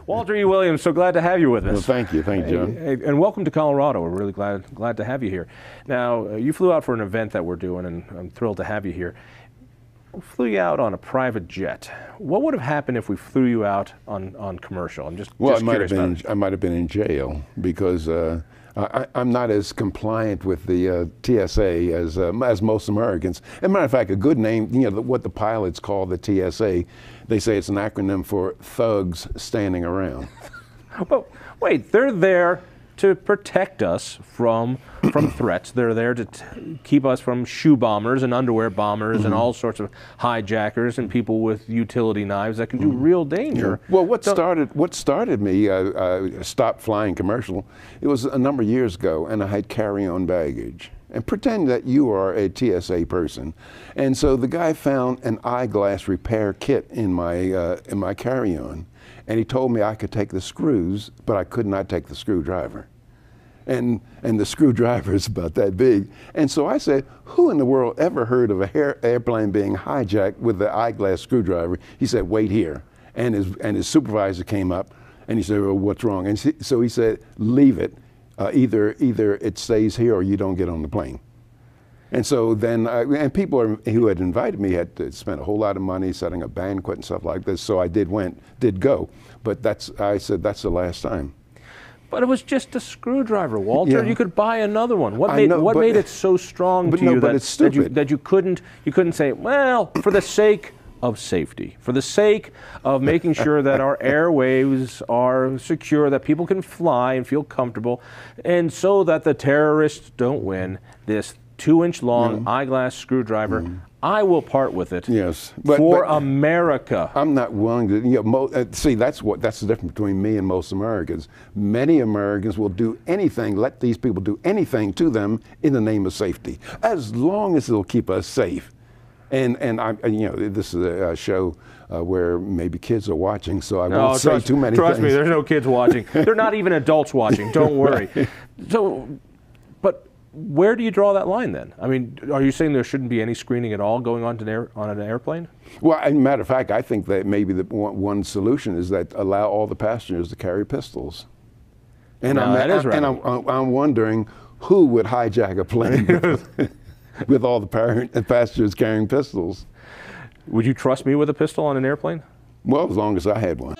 Walter E. Williams, so glad to have you with us. Well, thank you, John. And welcome to Colorado. We're really glad to have you here. Now, you flew out for an event that we're doing, and I'm thrilled to have you here. We flew you out on a private jet. What would have happened if we flew you out on commercial? I'm just curious about it. I might have been in jail because I'm not as compliant with the TSA as most Americans. As a matter of fact, a good name, what the pilots call the TSA, they say it's an acronym for thugs standing around. But wait, they're there to protect us from threats. They're there to keep us from shoe bombers and underwear bombers and all sorts of hijackers and people with utility knives that can do real danger. Yeah. Well, what started me, stopped flying commercial, it was a number of years ago, and I had carry-on baggage. And pretend that you are a TSA person. And so the guy found an eyeglass repair kit in my carry-on. And he told me I could take the screws, but I could not take the screwdriver. And the screwdriver is about that big. And so I said, who in the world ever heard of an airplane being hijacked with the eyeglass screwdriver? He said, wait here. And his supervisor came up and he said, well, what's wrong? And so he said, leave it. Either it stays here or you don't get on the plane. And so then, and people who had invited me had to spend a whole lot of money setting a banquet and stuff like this. So I did go, but I said that's the last time. But it was just a screwdriver, Walter. Yeah. You could buy another one. What made it so strong to you that you couldn't say, well, for the sake of safety, for the sake of making sure that our airwaves are secure, that people can fly and feel comfortable, and so that the terrorists don't win, this 2-inch long eyeglass screwdriver, I will part with it. Yes, for America. I'm not willing to. See, that's the difference between me and most Americans. Many Americans will do anything, let these people do anything to them in the name of safety, as long as it'll keep us safe. And this is a show where maybe kids are watching, so I won't say too many things. Trust me, there's no kids watching. They're not even adults watching. Don't worry. So, but where do you draw that line then? I mean, are you saying there shouldn't be any screening at all going on an airplane? Well, as a matter of fact, I think that maybe the one solution is that allow all the passengers to carry pistols. And I'm wondering who would hijack a plane with all the passengers carrying pistols. Would you trust me with a pistol on an airplane? Well, as long as I had one.